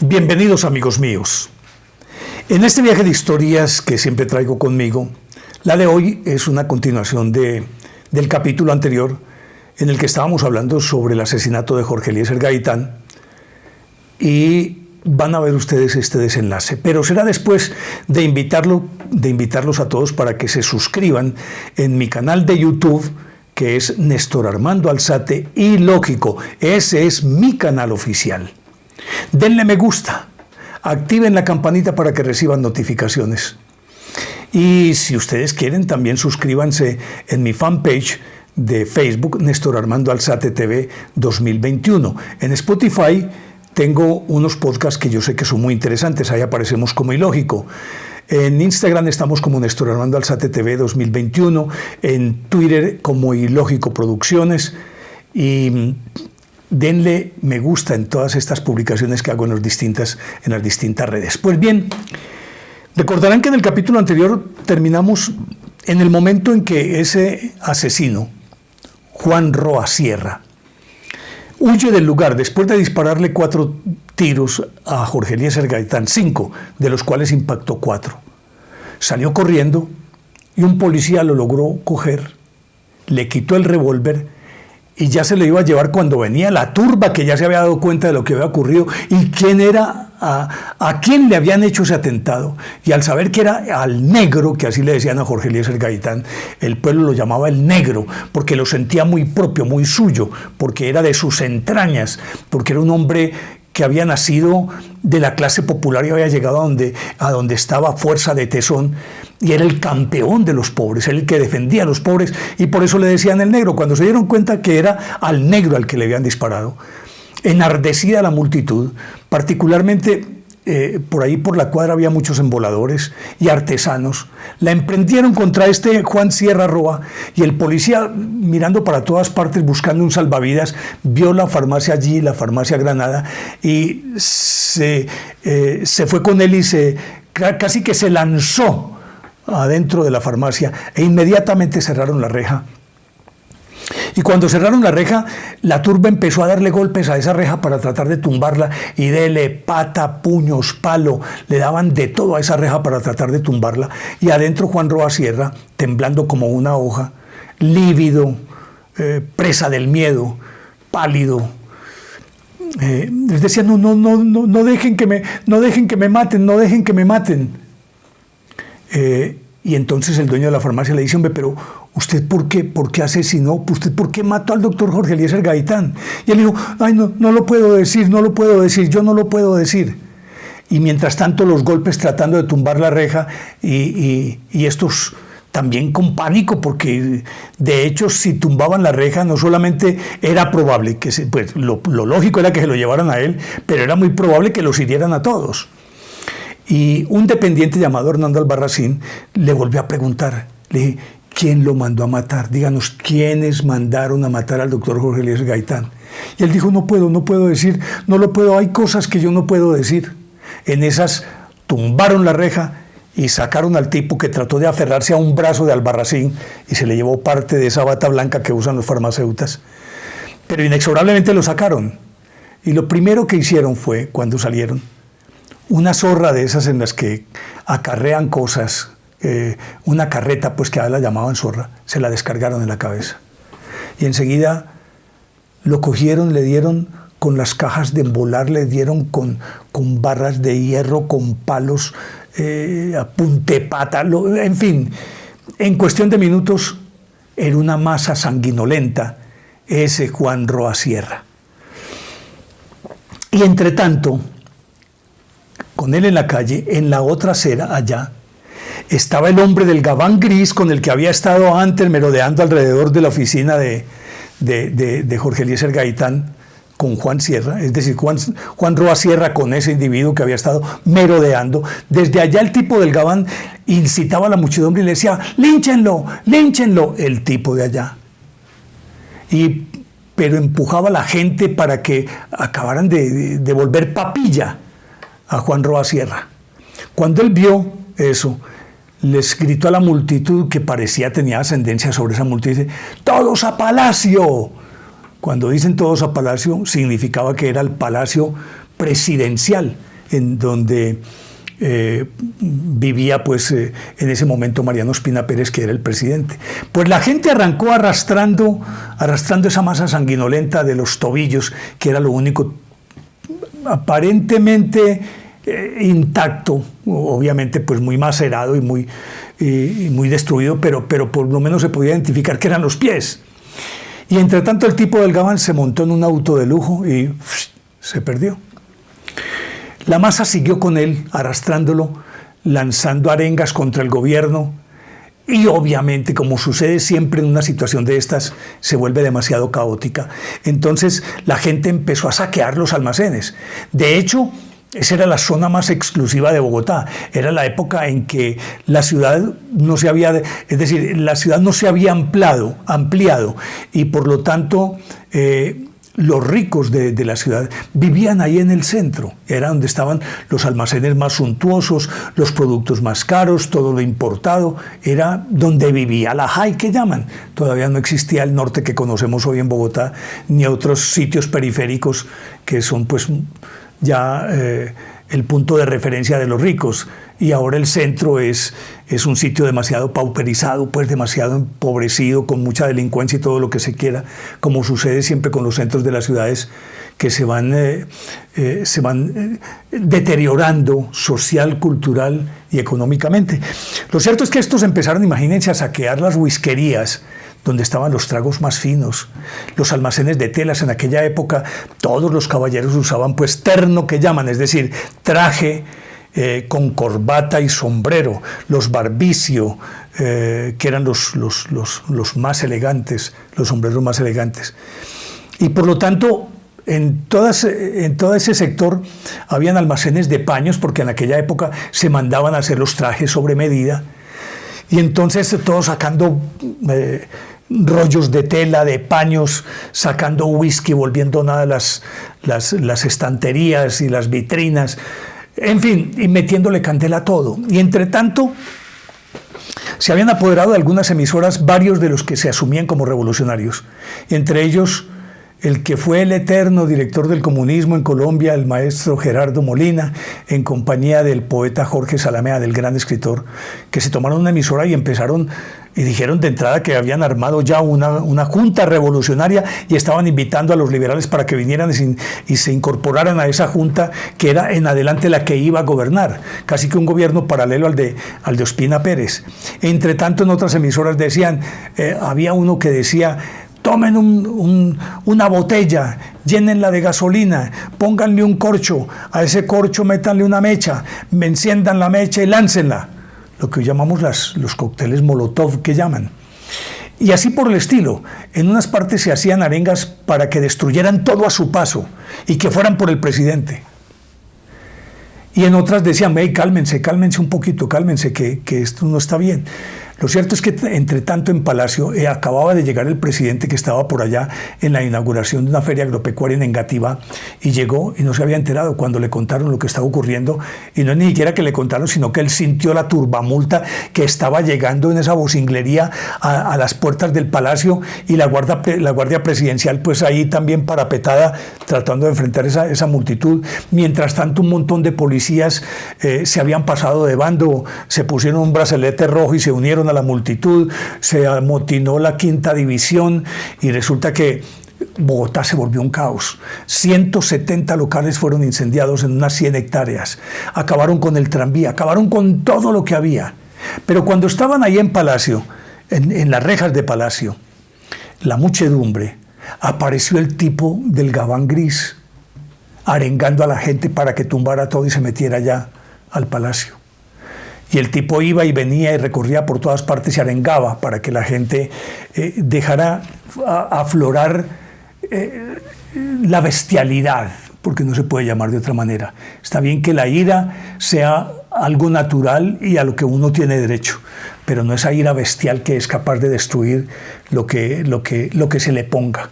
Bienvenidos, amigos míos. En este viaje de historias que siempre traigo conmigo, la de hoy es una continuación del capítulo anterior en el que estábamos hablando sobre el asesinato de Jorge Eliezer Gaitán, y van a ver ustedes este desenlace, pero será después de invitarlos a todos para que se suscriban en mi canal de YouTube, que es Néstor Armando Alzate y Lógico. Ese es mi canal oficial. Denle me gusta, activen la campanita para que reciban notificaciones. Y si ustedes quieren, también suscríbanse en mi fanpage de Facebook, Néstor Armando Alzate TV 2021. En Spotify tengo unos podcasts que yo sé que son muy interesantes, ahí aparecemos como Ilógico. En Instagram estamos como Néstor Armando Alzate TV 2021, en Twitter como Ilógico Producciones, y denle me gusta en todas estas publicaciones que hago en las distintas redes. Pues bien, recordarán que en el capítulo anterior terminamos en el momento en que ese asesino, Juan Roa Sierra, huye del lugar después de dispararle 4 tiros a Jorge Eliezer Gaitán, 5 de los cuales impactó 4. Salió corriendo y un policía lo logró coger, le quitó el revólver y ya se lo iba a llevar cuando venía la turba, que ya se había dado cuenta de lo que había ocurrido y quién era, a quién le habían hecho ese atentado. Y al saber que era al negro, que así le decían a Jorge Eliezer Gaitán, el pueblo lo llamaba el negro, porque lo sentía muy propio, muy suyo, porque era de sus entrañas, porque era un hombre que había nacido de la clase popular y había llegado a donde estaba fuerza de tesón, y era el campeón de los pobres, el que defendía a los pobres, y por eso le decían el negro. Cuando se dieron cuenta que era al negro al que le habían disparado, enardecida la multitud, particularmente por ahí por la cuadra había muchos emboladores y artesanos, la emprendieron contra este Juan Sierra Roa, y el policía, mirando para todas partes buscando un salvavidas, vio la farmacia allí, la farmacia Granada, y se fue con él y casi que se lanzó adentro de la farmacia, e inmediatamente cerraron la reja. Y cuando cerraron la reja, la turba empezó a darle golpes a esa reja para tratar de tumbarla, y dele pata, puños, palo, le daban de todo a esa reja para tratar de tumbarla. Y adentro Juan Roa Sierra, temblando como una hoja, lívido, presa del miedo, pálido, les decía: no dejen que me maten, no dejen que me maten. Y entonces el dueño de la farmacia le dice: hombre, pero ¿usted por qué asesinó? ¿Usted por qué mató al doctor Jorge Eliezer Gaitán? Y él dijo: ay, no lo puedo decir, yo no lo puedo decir. Y mientras tanto los golpes tratando de tumbar la reja, y estos también con pánico, porque de hecho si tumbaban la reja no solamente era probable que pues lo lógico era que se lo llevaran a él, pero era muy probable que los hirieran a todos. Y un dependiente llamado Hernando Albarracín le volvió a preguntar, le dije: ¿quién lo mandó a matar? Díganos, ¿quiénes mandaron a matar al doctor Jorge Eliezer Gaitán? Y él dijo: no puedo decir, hay cosas que yo no puedo decir. En esas tumbaron la reja y sacaron al tipo que trató de aferrarse a un brazo de Albarracín y se le llevó parte de esa bata blanca que usan los farmacéutas. Pero inexorablemente lo sacaron. Y lo primero que hicieron fue, cuando salieron, una zorra de esas en las que acarrean cosas, una carreta, pues que a él la llamaban zorra, se la descargaron en la cabeza. Y enseguida lo cogieron, le dieron con las cajas de embolar, le dieron con barras de hierro, con palos, a puntepata, en fin, en cuestión de minutos era una masa sanguinolenta ese Juan Roa Sierra. Y entre tanto, con él en la calle, en la otra acera, allá, estaba el hombre del gabán gris con el que había estado antes merodeando alrededor de la oficina de Jorge Eliezer Gaitán con Juan Sierra, es decir, Juan Roa Sierra con ese individuo que había estado merodeando. Desde allá el tipo del gabán incitaba a la muchedumbre y le decía: línchenlo, línchenlo, el tipo de allá. Pero empujaba a la gente para que acabaran de volver papilla a Juan Roa Sierra. Cuando él vio eso, les gritó a la multitud, que tenía ascendencia sobre esa multitud, y dice: ¡todos a Palacio! Cuando dicen todos a Palacio, significaba que era el Palacio Presidencial, en donde vivía pues en ese momento Mariano Ospina Pérez, que era el presidente. Pues la gente arrancó arrastrando esa masa sanguinolenta de los tobillos, que era lo único aparentemente intacto, obviamente pues muy macerado y muy destruido, pero por lo menos se podía identificar que eran los pies. Y entre tanto el tipo del Gabán se montó en un auto de lujo y se perdió. La masa siguió con él, arrastrándolo, lanzando arengas contra el gobierno, y obviamente, como sucede siempre en una situación de estas, se vuelve demasiado caótica. Entonces la gente empezó a saquear los almacenes. De hecho, esa era la zona más exclusiva de Bogotá. Era la época en que la ciudad no se había, es decir, la ciudad no se había ampliado, y por lo tanto los ricos de la ciudad vivían ahí en el centro. Era donde estaban los almacenes más suntuosos, los productos más caros, todo lo importado. Era donde vivía la JAI, que llaman. Todavía no existía el norte que conocemos hoy en Bogotá, ni otros sitios periféricos que son pues ya el punto de referencia de los ricos. Y ahora el centro es un sitio demasiado pauperizado, pues demasiado empobrecido, con mucha delincuencia y todo lo que se quiera, como sucede siempre con los centros de las ciudades, que se van deteriorando social, cultural y económicamente. Lo cierto es que estos empezaron, imagínense, a saquear las whiskerías, donde estaban los tragos más finos, los almacenes de telas. En aquella época todos los caballeros usaban pues terno, que llaman, es decir, traje con corbata y sombrero, los barbicio, que eran los más elegantes, los sombreros más elegantes. Y por lo tanto, en todo ese sector habían almacenes de paños, porque en aquella época se mandaban a hacer los trajes sobre medida, y entonces todos sacando rollos de tela, de paños, sacando whisky, volviendo nada las estanterías y las vitrinas, en fin, y metiéndole candela a todo. Y entre tanto, se habían apoderado de algunas emisoras varios de los que se asumían como revolucionarios, entre ellos el que fue el eterno director del comunismo en Colombia, el maestro Gerardo Molina, en compañía del poeta Jorge Salamea, del gran escritor, que se tomaron una emisora y empezaron y dijeron de entrada que habían armado ya una junta revolucionaria y estaban invitando a los liberales para que vinieran y se incorporaran a esa junta, que era en adelante la que iba a gobernar, casi que un gobierno paralelo al de Ospina Pérez. Entre tanto, en otras emisoras decían, había uno que decía: tomen una botella, llénenla de gasolina, pónganle un corcho, a ese corcho métanle una mecha, enciendan la mecha y láncenla. Lo que llamamos los cócteles Molotov, que llaman. Y así por el estilo. En unas partes se hacían arengas para que destruyeran todo a su paso y que fueran por el presidente. Y en otras decían: hey, cálmense un poquito, cálmense, que esto no está bien. Lo cierto es que, entre tanto, en Palacio acababa de llegar el presidente, que estaba por allá en la inauguración de una feria agropecuaria en Engativá, y llegó y no se había enterado cuando le contaron lo que estaba ocurriendo. Y no es ni siquiera que le contaron, sino que él sintió la turbamulta que estaba llegando en esa vocinglería a las puertas del Palacio, y la Guardia Presidencial pues ahí también parapetada, tratando de enfrentar esa multitud. Mientras tanto, un montón de policías se habían pasado de bando, se pusieron un bracelete rojo y se unieron a la multitud, se amotinó la 5ª división, y resulta que Bogotá se volvió un caos. 170 locales fueron incendiados en unas 100 hectáreas. Acabaron con el tranvía, acabaron con todo lo que había. Pero cuando estaban ahí en Palacio, en las rejas de Palacio, la muchedumbre, apareció el tipo del gabán gris, arengando a la gente para que tumbara todo y se metiera ya al Palacio. Y el tipo iba y venía y recorría por todas partes y arengaba para que la gente dejara aflorar la bestialidad, porque no se puede llamar de otra manera. Está bien que la ira sea algo natural y a lo que uno tiene derecho, pero no esa ira bestial que es capaz de destruir lo que se le ponga.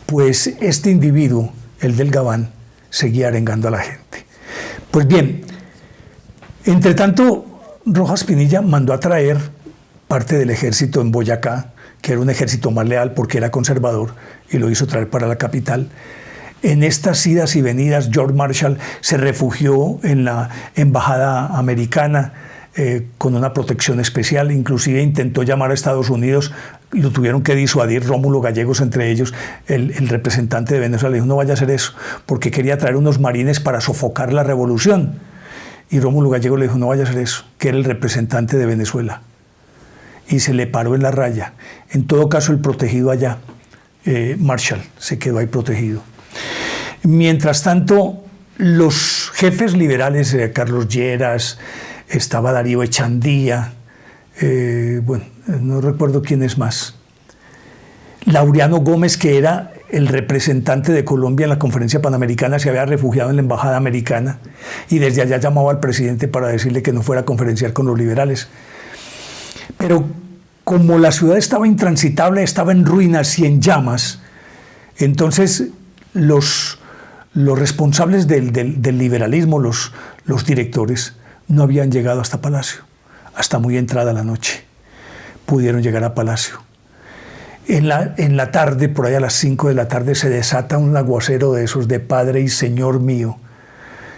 Pues este individuo, el del gabán, seguía arengando a la gente. Pues bien, entre tanto, Rojas Pinilla mandó a traer parte del ejército en Boyacá, que era un ejército más leal porque era conservador, y lo hizo traer para la capital. En estas idas y venidas, George Marshall se refugió en la embajada americana con una protección especial. Inclusive intentó llamar a Estados Unidos, lo tuvieron que disuadir Rómulo Gallegos entre ellos. El representante de Venezuela le dijo: no vaya a hacer eso, porque quería traer unos marines para sofocar la revolución. Y Rómulo Gallegos le dijo: no vaya a hacer eso, que era el representante de Venezuela. Y se le paró en la raya. En todo caso, el protegido allá, Marshall, se quedó ahí protegido. Mientras tanto, los jefes liberales, Carlos Lleras, estaba Darío Echandía, bueno, no recuerdo quién es más. Laureano Gómez, que era el representante de Colombia en la conferencia panamericana, se había refugiado en la embajada americana y desde allá llamaba al presidente para decirle que no fuera a conferenciar con los liberales. Pero como la ciudad estaba intransitable, estaba en ruinas y en llamas, entonces los responsables del liberalismo, los directores, no habían llegado hasta Palacio, hasta muy entrada la noche. Pudieron llegar a Palacio. En la tarde, por ahí a las 5 de la tarde, se desata un aguacero de esos de Padre y Señor mío,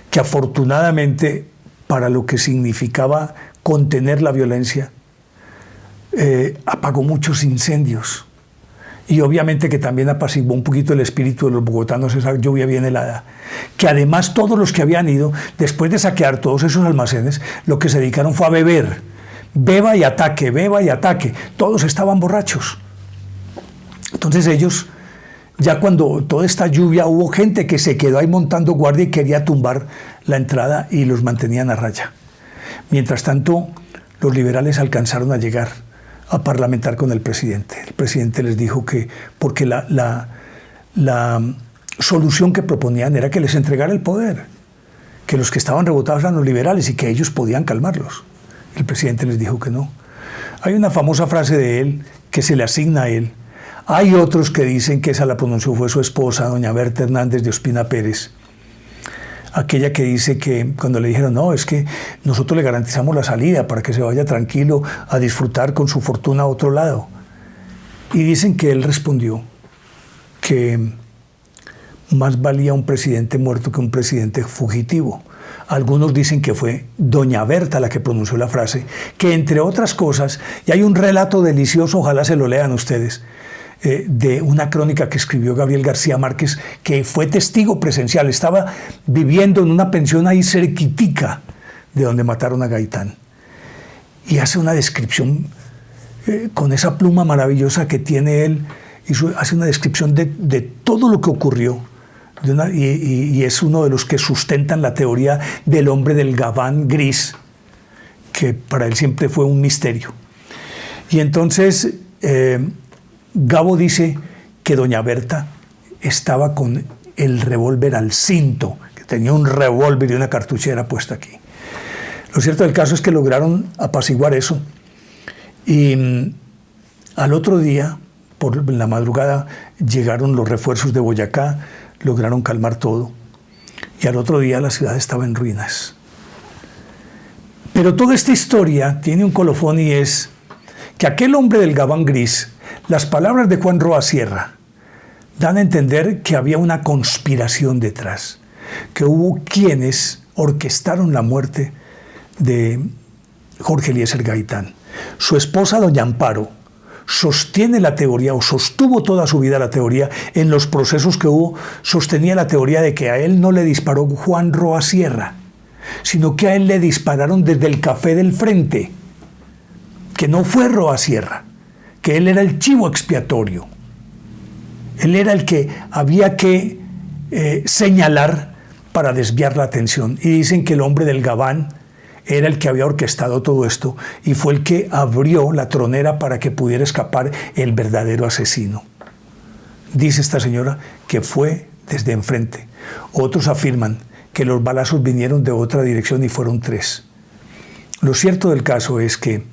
que afortunadamente, para lo que significaba contener la violencia, apagó muchos incendios. Y obviamente que también apaciguó un poquito el espíritu de los bogotanos esa lluvia bien helada. Que además todos los que habían ido, después de saquear todos esos almacenes, lo que se dedicaron fue a beber. Beba y ataque, beba y ataque. Todos estaban borrachos. Entonces ellos, ya cuando toda esta lluvia, hubo gente que se quedó ahí montando guardia y quería tumbar la entrada y los mantenían a raya. Mientras tanto, los liberales alcanzaron a llegar a parlamentar con el presidente. El presidente les dijo que, porque la solución que proponían era que les entregara el poder, que los que estaban rebotados eran los liberales y que ellos podían calmarlos. El presidente les dijo que no. Hay una famosa frase de él que se le asigna a él. Hay otros que dicen que esa la pronunció fue su esposa, doña Berta Hernández de Ospina Pérez. Aquella que dice que cuando le dijeron: no, es que nosotros le garantizamos la salida para que se vaya tranquilo a disfrutar con su fortuna a otro lado. Y dicen que él respondió que más valía un presidente muerto que un presidente fugitivo. Algunos dicen que fue doña Berta la que pronunció la frase, que entre otras cosas, y hay un relato delicioso, ojalá se lo lean ustedes, de una crónica que escribió Gabriel García Márquez, que fue testigo presencial, estaba viviendo en una pensión ahí cerquitica de donde mataron a Gaitán. Y hace una descripción con esa pluma maravillosa que tiene él, hace una descripción de todo lo que ocurrió. Y es uno de los que sustentan la teoría del hombre del gabán gris, que para él siempre fue un misterio. Y entonces Gabo dice que doña Berta estaba con el revólver al cinto, que tenía un revólver y una cartuchera puesta aquí. Lo cierto del caso es que lograron apaciguar eso y al otro día, por la madrugada, llegaron los refuerzos de Boyacá, lograron calmar todo y al otro día la ciudad estaba en ruinas. Pero toda esta historia tiene un colofón y es que aquel hombre del gabán gris, las palabras de Juan Roa Sierra dan a entender que había una conspiración detrás, que hubo quienes orquestaron la muerte de Jorge Eliezer Gaitán. Su esposa, doña Amparo, sostiene la teoría, o sostuvo toda su vida la teoría, en los procesos que hubo, sostenía la teoría de que a él no le disparó Juan Roa Sierra, sino que a él le dispararon desde el café del frente, que no fue Roa Sierra, que él era el chivo expiatorio. Él era el que había que señalar para desviar la atención. Y dicen que el hombre del gabán era el que había orquestado todo esto y fue el que abrió la tronera para que pudiera escapar el verdadero asesino. Dice esta señora que fue desde enfrente. Otros afirman que los balazos vinieron de otra dirección y fueron 3. Lo cierto del caso es que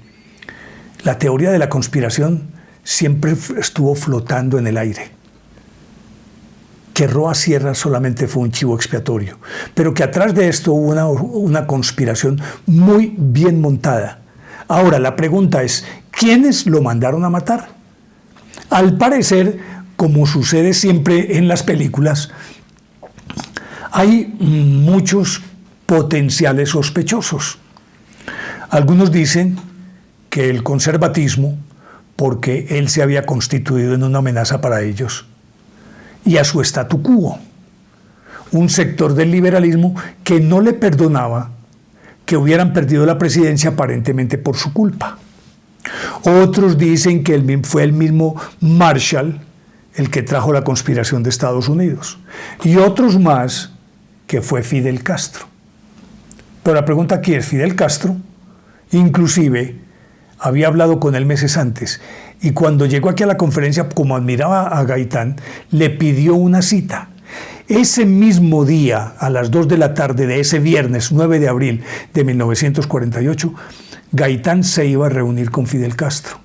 la teoría de la conspiración siempre estuvo flotando en el aire. Que Roa Sierra solamente fue un chivo expiatorio, pero que atrás de esto hubo una conspiración muy bien montada. Ahora, la pregunta es, ¿quiénes lo mandaron a matar? Al parecer, como sucede siempre en las películas, Hay muchos potenciales sospechosos. Algunos dicen que el conservatismo, porque él se había constituido en una amenaza para ellos y a su statu quo. Un sector del liberalismo que no le perdonaba que hubieran perdido la presidencia aparentemente por su culpa. Otros dicen que fue el mismo Marshall el que trajo la conspiración de Estados Unidos. Y otros más que fue Fidel Castro. Pero la pregunta aquí es, Fidel Castro, inclusive, había hablado con él meses antes, y cuando llegó aquí a la conferencia, como admiraba a Gaitán, le pidió una cita. Ese mismo día, a las 2 de la tarde de ese viernes 9 de abril de 1948, Gaitán se iba a reunir con Fidel Castro.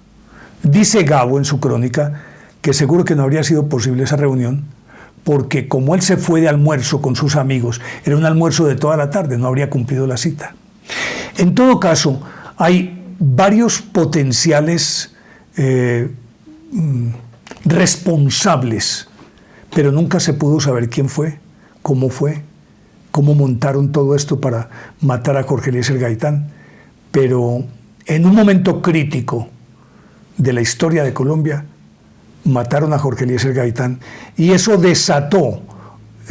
Dice Gabo en su crónica que seguro que no habría sido posible esa reunión, porque como él se fue de almuerzo con sus amigos, era un almuerzo de toda la tarde, no habría cumplido la cita. En todo caso, hay varios potenciales responsables, pero nunca se pudo saber quién fue, cómo montaron todo esto para matar a Jorge Eliezer Gaitán. Pero en un momento crítico de la historia de Colombia, mataron a Jorge Eliezer Gaitán y eso desató,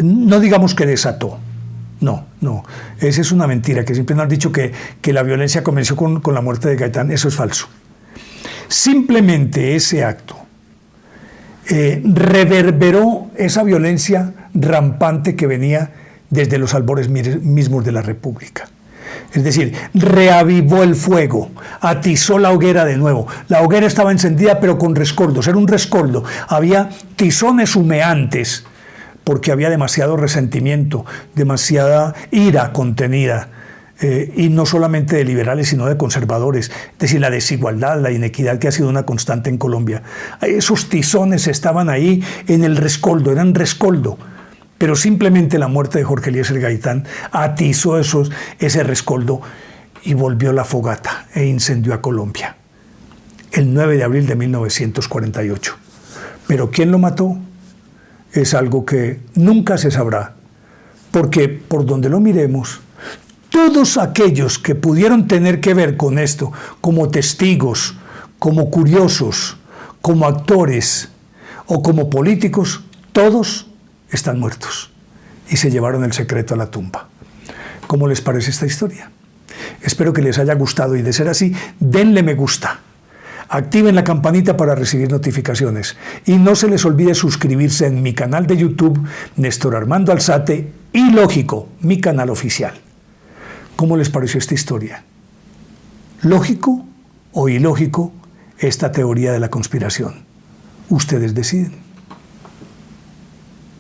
no digamos que desató, no, esa es una mentira, que siempre nos han dicho que la violencia comenzó con la muerte de Gaitán, eso es falso. Simplemente ese acto reverberó esa violencia rampante que venía desde los albores mismos de la República. Es decir, reavivó el fuego, atizó la hoguera de nuevo. La hoguera estaba encendida pero con rescoldos, era un rescoldo. Había tizones humeantes porque había demasiado resentimiento, demasiada ira contenida. Y no solamente de liberales, sino de conservadores. Es decir, la desigualdad, la inequidad que ha sido una constante en Colombia. Esos tizones estaban ahí en el rescoldo, eran rescoldo. Pero simplemente la muerte de Jorge Eliezer Gaitán atizó ese rescoldo y volvió la fogata e incendió a Colombia. El 9 de abril de 1948. Pero ¿quién lo mató? Es algo que nunca se sabrá. Porque por donde lo miremos, todos aquellos que pudieron tener que ver con esto, como testigos, como curiosos, como actores o como políticos, todos están muertos y se llevaron el secreto a la tumba. ¿Cómo les parece esta historia? Espero que les haya gustado y de ser así, denle me gusta. Activen la campanita para recibir notificaciones y no se les olvide suscribirse en mi canal de YouTube, Néstor Armando Alzate, y Lógico, mi canal oficial. ¿Cómo les pareció esta historia? ¿Lógico o ilógico esta teoría de la conspiración? Ustedes deciden.